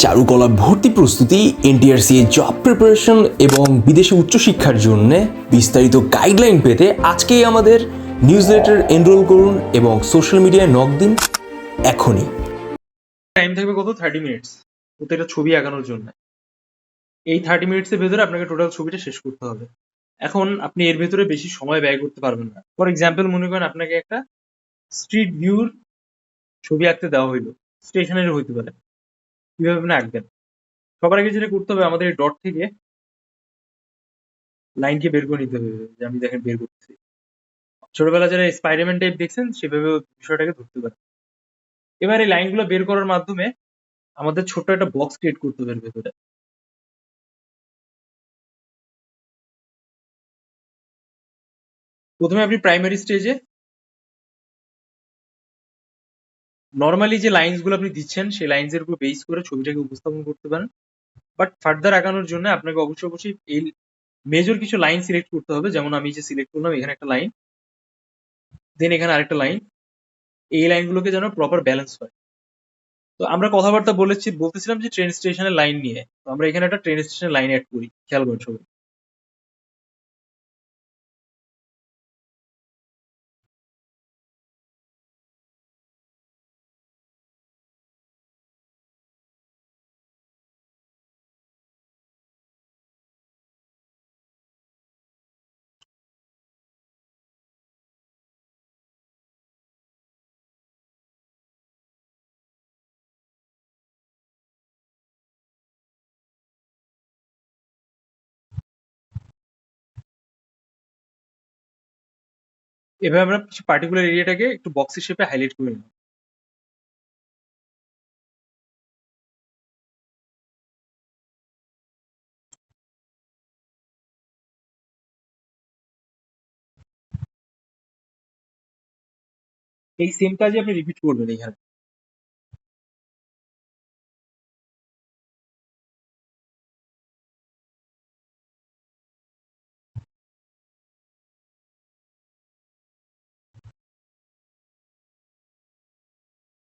চারুকলা ভর্তি প্রস্তুতি, এনটিআরসি জব প্রিপারেশন এবং বিদেশে উচ্চশিক্ষার জন্য বিস্তারিত গাইডলাইন পেতে আজকেই আমাদের নিউজলেটার এনরোল করুন এবং সোশ্যাল মিডিয়ায় নক দিন এখনই। টাইম থাকবে কত 30 মিনিটস প্রত্যেকটা ছবি আঁকানোর জন্য। এই 30 মিনিটসের ভেতরে আপনাকে টোটাল ছবিটা শেষ করতে হবে। এখন আপনি এর ভেতরে বেশি সময় ব্যয় করতে পারবেন না। ফর এক্সাম্পল মনে করেন আপনাকে একটা স্ট্রিট ভিউর ছবি আঁকতে দেওয়া হইলো, স্টেশনের হইতে পারে, কিভাবে আপনি আঁকবেন? সবার আগে যেটা করতে হবে, আমাদের ডট থেকে লাইনকে বের করে নিতে হবে, যে আমি দেখেন বের করতেছি। ছোটবেলা যারা স্পাইডারম্যান টাইপ দেখছেন সেভাবে বিষয়টাকে ধরতে পারে। এবার এই লাইনগুলো বের করার মাধ্যমে আমাদের ছোট্ট একটা বক্স ক্রিয়েট করতে হবে এর ভেতরে। প্রথমে আপনি প্রাইমারি স্টেজে নর্মালি যে লাইনস গুলো আপনি দিচ্ছেন সেই লাইনস এর উপর বেস করে ছবিটাকে উপস্থাপন করতে পারেন। বাট ফার্দার আগানোর জন্য আপনাকে অবশ্যই এই মেজর কিছু লাইন সিলেক্ট করতে হবে। যেমন আমি যে সিলেক্ট করলাম, এখানে একটা লাইন, দেন এখানে আরেকটা লাইন। এই লাইনগুলোকে যেন প্রপার ব্যালেন্স হয়। তো আমরা কথাবার্তা বলতেছিলাম যে ট্রেন স্টেশনের লাইন নিয়ে। তো আমরা এখানে একটা ট্রেন স্টেশনের লাইন অ্যাড করি, খেয়াল করেন সবাই। এভাবে আমরা কিছু পার্টিকুলার এরিয়াটাকে একটু বক্সের শেপে হাইলাইট করে নিলাম। এই সেম কাজই আপনি রিপিট করবেন এখানে।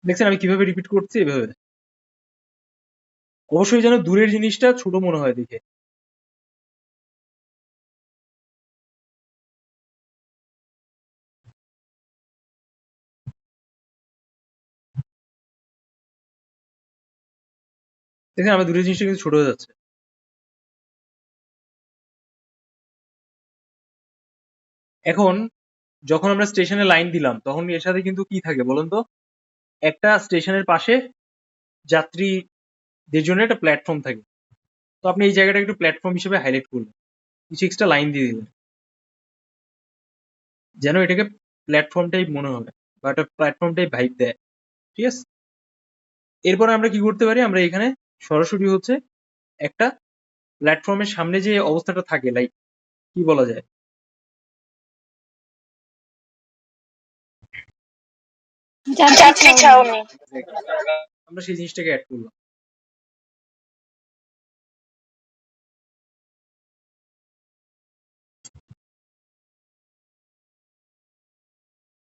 দেখছেন আমি কিভাবে রিপিট করছি? এভাবে। অবশ্যই যেন দূরের জিনিসটা ছোট মনে হয় দেখে। দেখেন আমার দূরের জিনিসটা কিন্তু ছোট হয়ে যাচ্ছে। এখন যখন আমরা স্টেশনে লাইন দিলাম তখন এর সাথে কিন্তু কি থাকে বলুন তো? একটা স্টেশনের পাশে যাত্রীদের জন্য একটা প্ল্যাটফর্ম থাকে। তো আপনি এই জায়গাটা একটু প্ল্যাটফর্ম হিসেবে হাইলাইট করলেন, কিছু এক্সট্রা লাইন দিয়ে দিলেন, যেন এটাকে প্ল্যাটফর্ম টাইপ মনে হবে বা একটা প্ল্যাটফর্ম টাইপ ভাইব দেয়। ঠিক আছে? এরপরে আমরা কি করতে পারি? আমরা এখানে সরাসরি হচ্ছে একটা প্ল্যাটফর্মের সামনে যে অবস্থাটা থাকে, লাইক কি বলা যায়, যাত্রী ছাউনি। আমরা সেই জিনিসটাকে অ্যাড করলাম।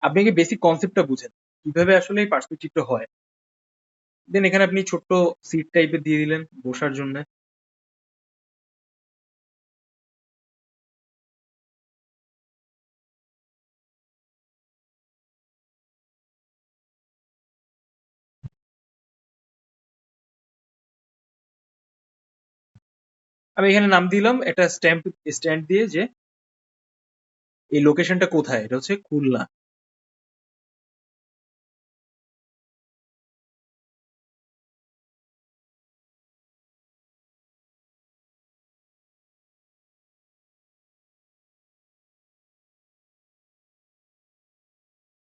আপনি কি বেসিক কনসেপ্টটা বুঝেন কিভাবে আসলে এই পার্সপেক্টিভটা হয়? দেন এখানে আপনি ছোট্ট সিট টাইপের দিয়ে দিলেন বসার জন্য। আমি এখানে নাম দিলাম একটা স্ট্যান্ড দিয়ে, যে এই লোকেশনটা কোথায়, এটা হচ্ছে খুলনা।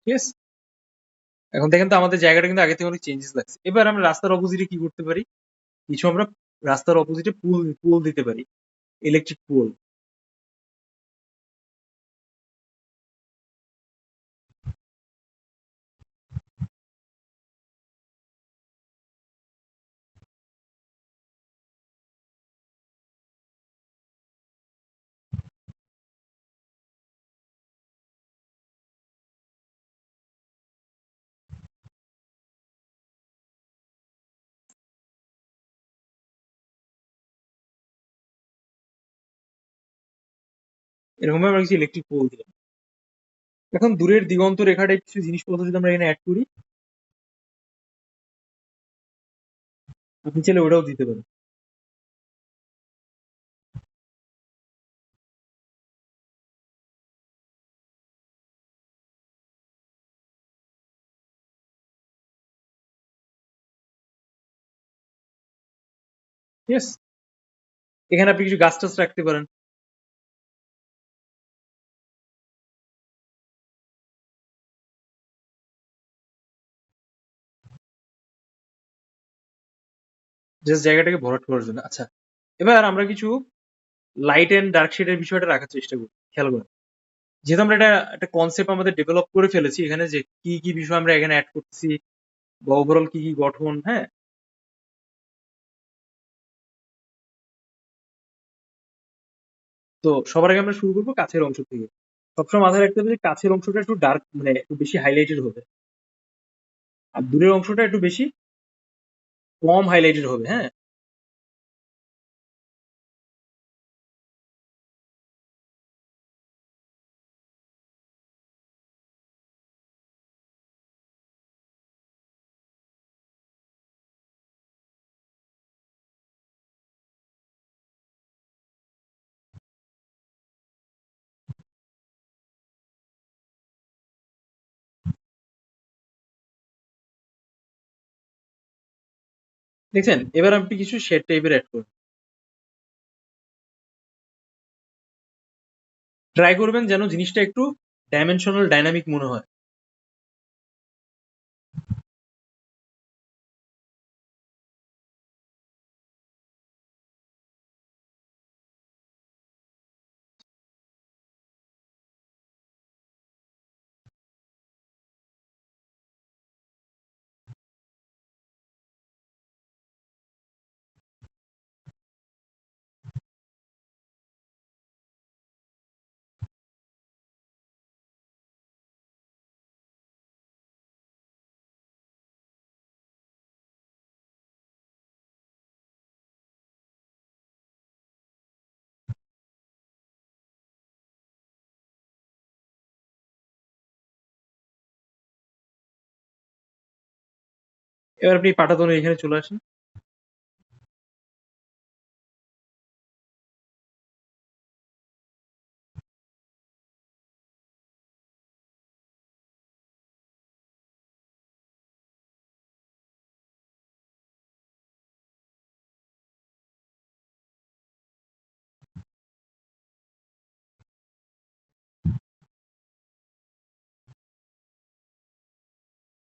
ঠিক আছে? এখন দেখেন তো আমাদের জায়গাটা কিন্তু আগে থেকে অনেক চেঞ্জেস লাগছে। এবার আমরা রাস্তার অপোজিটে কি করতে পারি? কিছু আমরা রাস্তার অপোজিটে পুল পুল দিতে পারি, ইলেকট্রিক পুল। এরকম ভাবে আমরা কিছু ইলেকট্রিক পোল দিলাম। এখন দূরের দিগন্ত রেখাটা কিছু জিনিসপত্র যদি আমরা এখানে অ্যাড করি, আপনি চাইলে ওটাও দিতে পারেন। ঠিক আছে, এখানে আপনি কিছু গাছ টাছ রাখতে পারেন। জাস্ট জায়গাটাকে ভরাট করার জন্য। আচ্ছা, এবার আমরা কিছু লাইট এন্ড ডার্ক শেডের বিষয়টা রাখার চেষ্টা করি। খেয়াল করুন, যেহেতু আমরা একটা কনসেপ্ট আমাদের ডেভেলপ করে ফেলেছি এখানে, যে কি কি বিষয় আমরা এখানে অ্যাড করতেছি বা ওভারঅল কি কি গঠন, হ্যাঁ। তো সবার আগে আমরা শুরু করবো কাছের অংশ থেকে। সবসময় মাথায় রাখতে হবে যে কাছের অংশটা একটু ডার্ক, মানে একটু বেশি হাইলাইটেড হবে, আর দূরের অংশটা একটু বেশি কম হাইলাইটেড হবে, হ্যাঁ। দেখছেন, এবার আপনি কিছু শেড টাইপের অ্যাড করুন। ট্রাই করবেন যেন জিনিসটা একটু ডাইমেনশনাল ডাইনামিক মনে হয়। এবার আপনি পাটাতনে এখানে চলে আসেন।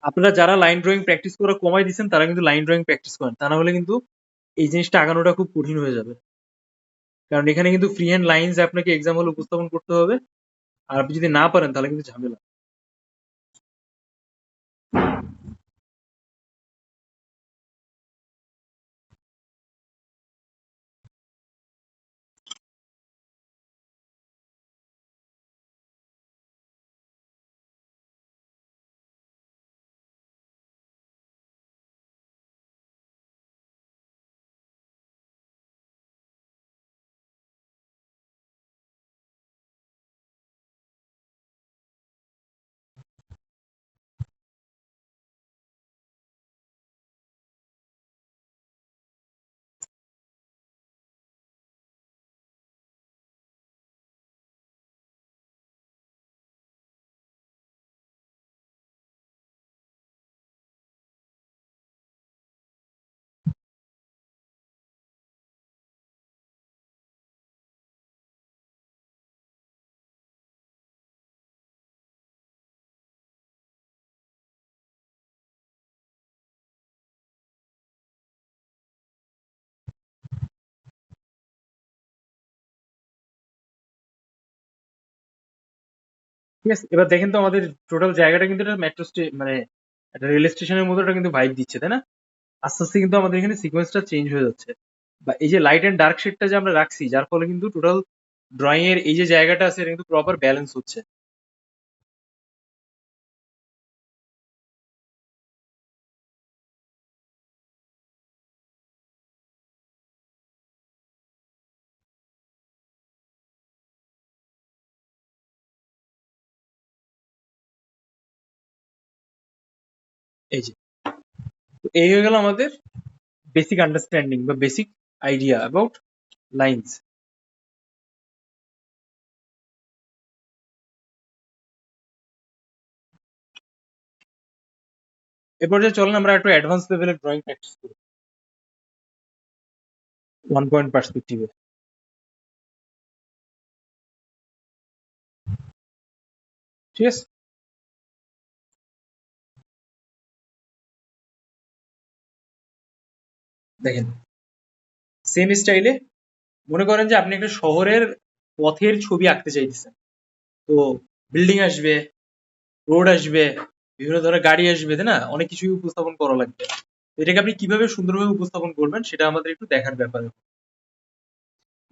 আপনারা যারা লাইন ড্রয়িং প্র্যাকটিস করা কমাই দিচ্ছেন তারা কিন্তু লাইন ড্রয়িং প্র্যাকটিস করেন, তা না হলে কিন্তু এই জিনিসটা আগানোটা খুব কঠিন হয়ে যাবে। কারণ এখানে কিন্তু ফ্রি হ্যান্ড লাইন্স আপনাকে এক্সাম হলে উপস্থাপন করতে হবে, আর আপনি যদি না পারেন তাহলে কিন্তু ঝামেলা। ঠিক আছে, এবার দেখেন তো আমাদের টোটাল জায়গাটা কিন্তু একটা মেট্রো মানে একটা রেল স্টেশনের মতো একটা কিন্তু ভাইব দিচ্ছে, তাই না? আস্তে আস্তে কিন্তু আমাদের এখানে সিকোয়েন্সটা চেঞ্জ হয়ে যাচ্ছে। বা এই যে লাইট এন্ড ডার্ক শেডটা যে আমরা রাখছি, যার ফলে কিন্তু টোটাল ড্রয়িং এর এই যে জায়গাটা আছে এটা কিন্তু প্রপার ব্যালেন্স হচ্ছে। এই যে, তো এই হয়ে গেল আমাদের বেসিক আন্ডারস্ট্যান্ডিং বা বেসিক আইডিয়া অ্যাবাউট লাইন্স। এরপর যে চলেন আমরা একটু অ্যাডভান্স লেভেলের ড্রয়িং প্র্যাকটিস করি 1 পয়েন্ট পার্সপেক্টিভে। ঠিক আছে, দেখেন সেম স্টাইলে মনে করেন যে আপনি একটা শহরের পথের ছবি আঁকতে চাইতেছেন। তো বিল্ডিং আসবে, রোড আসবে, বিভিন্ন ধরনের গাড়ি আসবে, তাই না? অনেক কিছুই উপস্থাপন করা লাগবে। তো এটাকে আপনি কিভাবে সুন্দরভাবে উপস্থাপন করবেন সেটা আমাদের একটু দেখার ব্যাপার।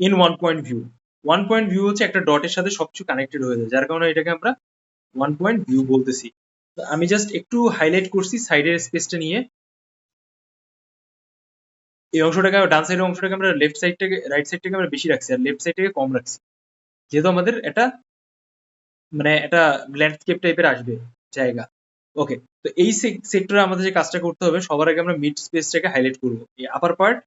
In one point view, one point view হচ্ছে একটা ডটের সাথে সবকিছু কানেক্টেড হয়ে যায়, যার কারণে এটাকে আমরা ওয়ান পয়েন্ট ভিউ বলতেছি। তো আমি জাস্ট একটু হাইলাইট করছি সাইডের স্পেসটা নিয়ে। এই অংশটাকে, ডান সাইডের অংশটাকে আমরা লেফট সাইডটাকে, রাইট সাইডটাকে আমরা বেশি রাখছি আর লেফট সাইডটাকে কম রাখছি, যেহেতু আমাদের এটা মানে একটা ল্যান্ডস্কেপ টাইপের আসবে জায়গা। ওকে, তো এই সেক্টরে আমাদের যে কাজটা করতে হবে, সবার আগে আমরা মিড স্পেসটাকে হাইলাইট করব, এই আপার পার্ট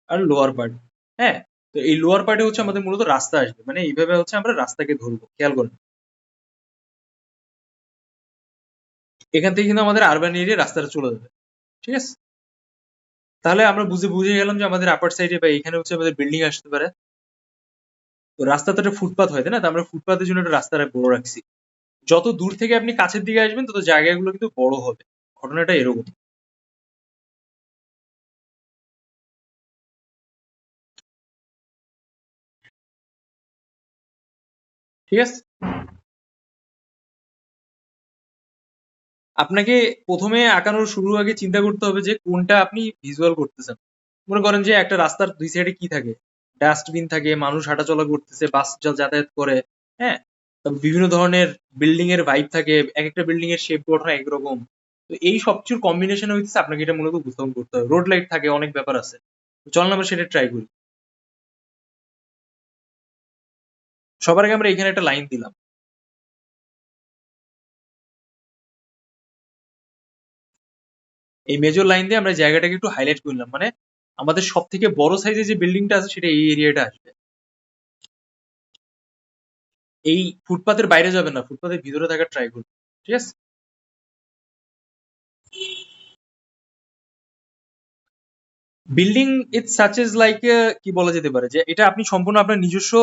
আর লোয়ার পার্ট। হ্যাঁ, তো এই লোয়ার পার্টে হচ্ছে আমাদের মূলত রাস্তা আসবে, মানে এইভাবে হচ্ছে আমরা রাস্তাকে ধরবো। খেয়াল করেন, এখান থেকে কিন্তু আমাদের আরবান এরিয়া রাস্তাটা চলে যাবে। ঠিক আছে, তাহলে আমরা বুঝে গেলাম যে আমাদের আপার সাইডে বা এখানে হচ্ছে আমাদের বিল্ডিং আসতে পারে। তো রাস্তা তো একটা ফুটপাথ হয়, তাই না? তো আমরা ফুটপাথের জন্য একটা রাস্তাটা বড় রাখছি। যত দূর থেকে আপনি কাছের দিকে আসবেন তত জায়গাগুলো কিন্তু বড় হবে। ঘটনাটা এরকম। ঠিক আছে, আপনাকে প্রথমে আঁকানোর শুরুর আগে চিন্তা করতে হবে যে কোনটা আপনি ভিজুয়াল করতেছেন। মনে করেন যে একটা রাস্তার দুই সাইডে কি থাকে, ডাস্টবিন থাকে, মানুষ হাঁটাচলা করতেছে, বাস যাতায়াত করে, হ্যাঁ, তারপর বিভিন্ন ধরনের বিল্ডিং এর ভাইব থাকে, এক একটা বিল্ডিং এর শেপ গঠন একরকম। তো এই সবকিছুর কম্বিনেশন হইতেছে আপনাকে এটা মূলত উপস্থাপন করতে হবে। রোড লাইট থাকে, অনেক ব্যাপার আছে। চল না আমরা সেটা ট্রাই করি। সবার আগে আমরা এখানে একটা লাইন দিলাম। এই মেজর লাইন দিয়ে আমরা জায়গাটাকে একটু হাইলাইট করলাম, মানে আমাদের সব থেকে বড় সাইজের যে বিল্ডিংটা আছে সেটা এই এরিয়াটা আসবে। এই ফুটপাতের বাইরে যাবেন না, ফুটপাতের ভিতরে থাকার ট্রাই করুন। ঠিক আছে, বিল্ডিং ইট সাচেস লাইক, কি বলা যেতে পারে, যে এটা আপনি সম্পূর্ণ আপনার নিজস্ব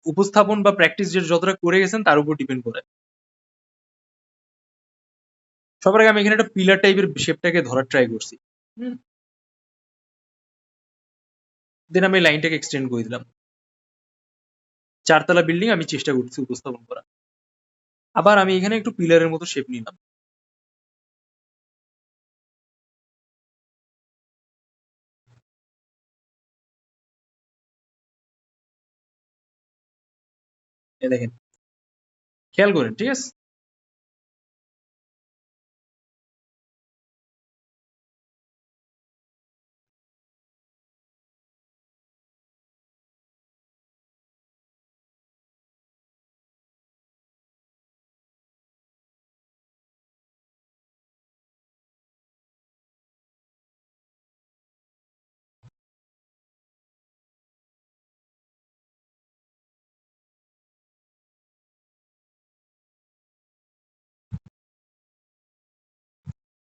উপস্থাপন বা প্র্যাকটিস যে যতটা করে গেছেন তার উপর ডিপেন্ড করে। সবার আগে আমি এখানে একটা পিলার টাইপের শেপটাকে ধরার ট্রাই করছি। দেন আমি লাইনটাকে এক্সটেন্ড করে দিলাম। 4 তলা বিল্ডিং আমি চেষ্টা করছি উপস্থাপন করা। আবার আমি এখানে একটু পিলারের মতো শেপ নিলাম। এ দেখেন, খেয়াল করেন। ঠিক আছে,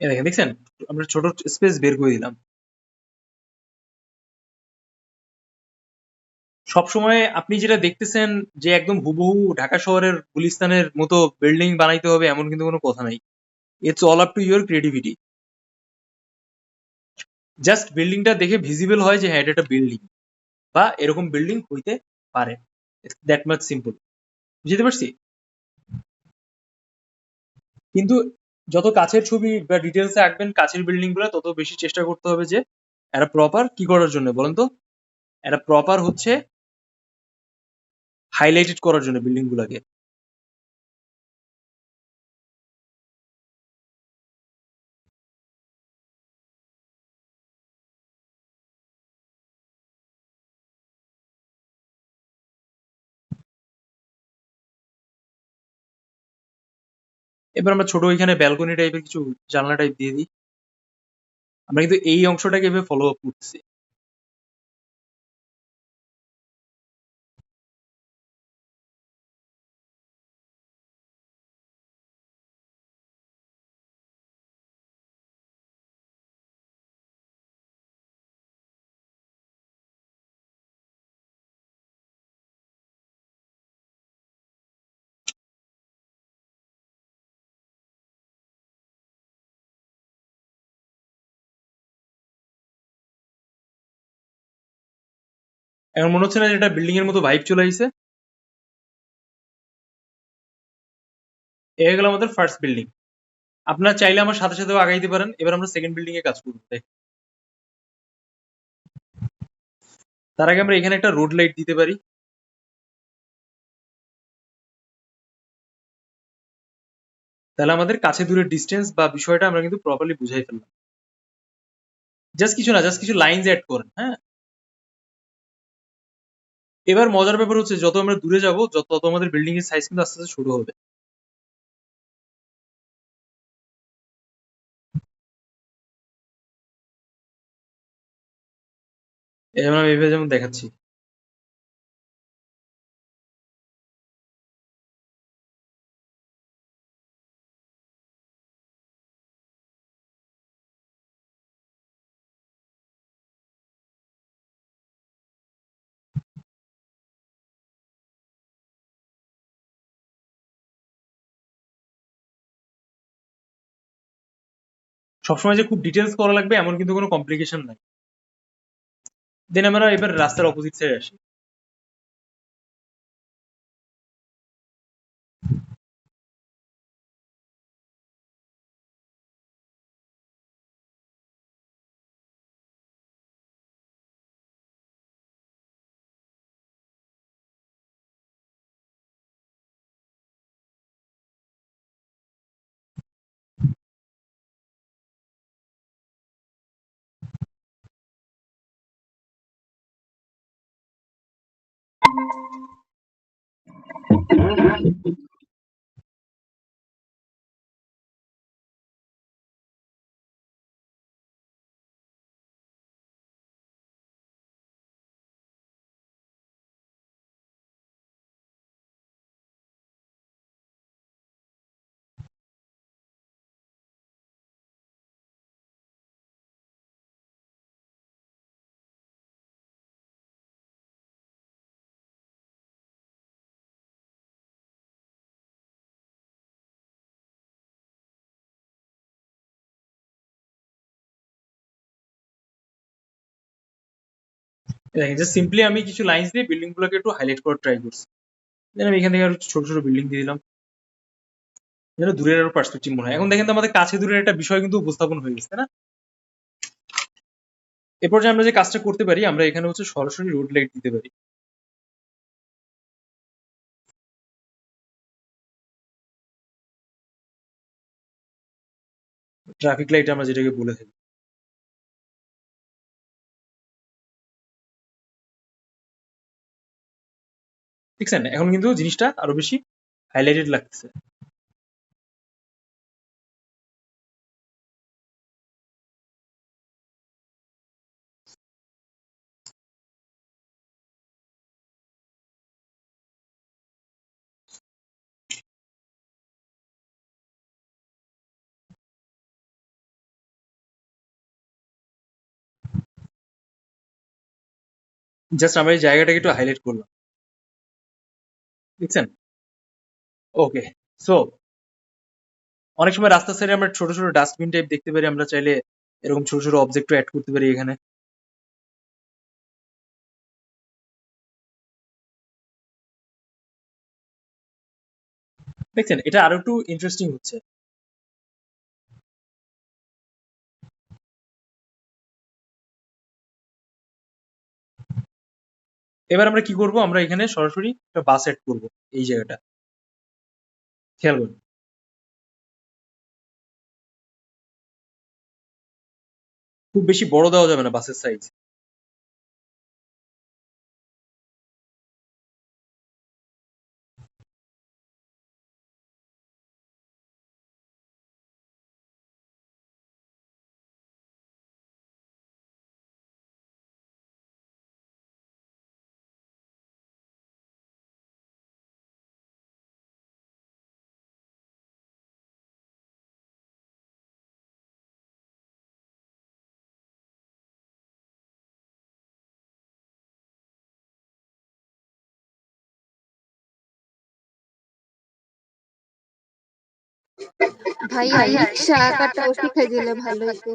এ দেখেন, দেখছেন আমরা ছোট স্পেস বের করে দিলাম। সবসময় আপনি যেটা দেখতেছেন যে একদম হুবহু ঢাকা শহরের গুলিস্তানের মতো বিল্ডিং বানাইতে হবে এমন কিন্তু কোনো কথা নাই। It's all up to your creativity. Just বিল্ডিংটা দেখে ভিজিবল হয় যে হ্যাঁ এটা একটা বিল্ডিং বা এরকম বিল্ডিং হইতে পারে। That much simple. বুঝতে পারছি? কিন্তু যত কাছের ছবি বা ডিটেলসে আঁকবেন কাছের বিল্ডিং গুলো, তত বেশি চেষ্টা করতে হবে যে এটা প্রপার কি করার জন্য বলেন তো? এটা প্রপার হচ্ছে হাইলাইটেড করার জন্য বিল্ডিং গুলাকে। এবার আমরা ছোট এখানে ব্যালকনি টাইপের কিছু জানলা টাইপ দিয়ে দিই। আমরা কিন্তু এই অংশটাকে এভাবে ফলো আপ করতেছি। এখন মনে হচ্ছে না যে এটা বিল্ডিং এর মতো ভাইব চলে আসছে? এ হয়ে গেল আমাদের ফার্স্ট বিল্ডিং। আপনারা চাইলে আমার সাথে সাথেও আগাইতে পারেন। এবার আমরা সেকেন্ড বিল্ডিং এ কাজ করবো। তার আগে আমরা এখানে একটা রোড লাইট দিতে পারি। তাহলে আমাদের কাছে দূরের ডিস্টেন্স বা বিষয়টা আমরা কিন্তু প্রপারলি বুঝাই ফেললাম। জাস্ট কিছু না, জাস্ট কিছু লাইনস অ্যাড করেন, হ্যাঁ? এবার মজার ব্যাপার হচ্ছে যত আমরা দূরে যাব তত আমাদের বিল্ডিং এর সাইজ কিন্তু আস্তে আস্তে ছোট হবে। যেমন আমি এইভাবে যেমন দেখাচ্ছি। সবসময় যে খুব ডিটেলস করা লাগবে এমন কিন্তু কোনো কমপ্লিকেশন নাই। দেন আমরা এবার রাস্তার অপোজিট সাইডে আসি। দেখেন জাস্ট সিম্পলি আমি কিছু লাইনস দিয়ে বিল্ডিং গুলোকে একটু হাইলাইট করার ট্রাই করছি। দেন আমি এখান থেকে আরো ছোট ছোট বিল্ডিং দিয়ে দিলাম যেন দূরের আরো পার্সপেক্টিভ মনে হয়। এখন দেখেন তো আমাদের কাছে দূরের একটা বিষয় কিন্তু উপস্থাপন হয়ে গেছে, তাই না? এরপর যে আমরা যে কাজটা করতে পারি, আমরা এখানে হচ্ছে সরাসরি রোড লাইট দিতে পারি। ট্রাফিক লাইট আমরা যেটাকে বলে থাকি। দেখছেন এখন কিন্তু জিনিসটা আরো বেশি হাইলাইটেড লাগতেছে। জাস্ট আমরা এই জায়গাটাকে একটু হাইলাইট করলাম, দেখছেন? ওকে, সো অনেক সময় রাস্তার সাইডে আমরা ছোট ছোট ডাস্টবিন টাইপ দেখতে পারি। আমরা চাইলে এরকম ছোট ছোট অবজেক্টও অ্যাড করতে পারি এখানে। দেখছেন এটা আরো একটু ইন্টারেস্টিং হচ্ছে। এবার আমরা কি করব, আমরা এখানে সরাসরি একটা বাস অ্যাড করব এই জায়গাটা। খেয়াল করুন, খুব বেশি বড় দেওয়া যাবে না বাসের সাইজ। ভাইয়া রিক্সা আঁকাটাও শিখাই দিলে ভালো হতো।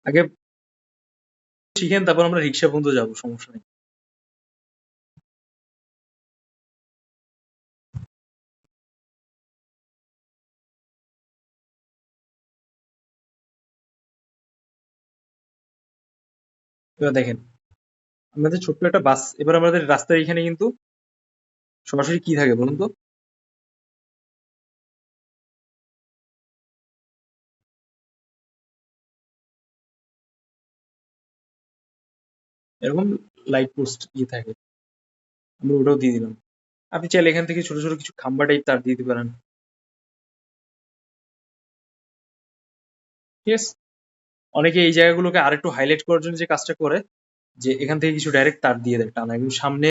আগে শিখেন, তারপর আমরা রিক্সা পর্যন্ত যাবো, সমস্যা নেই। এবার দেখেন, আমাদের ছোট্ট একটা বাস, এবার আমাদের রাস্তার এখানে কিন্তু সরাসরি কি থাকে বলুন তো? এরকম লাইট পোস্ট থাকে, আমরা ওটাও দিয়ে দিলাম। আপনি চাইলে এখান থেকে ছোট ছোট কিছু খাম্বা টাইপ তার দিয়ে দিতে পারেন, ঠিক আছে? অনেকে এই জায়গাগুলোকে আরেকটু হাইলাইট করার জন্য যে কাজটা করে, যে এখান থেকে কিছু ডাইরেক্ট তার দিয়ে দেয় টানা, একদম সামনে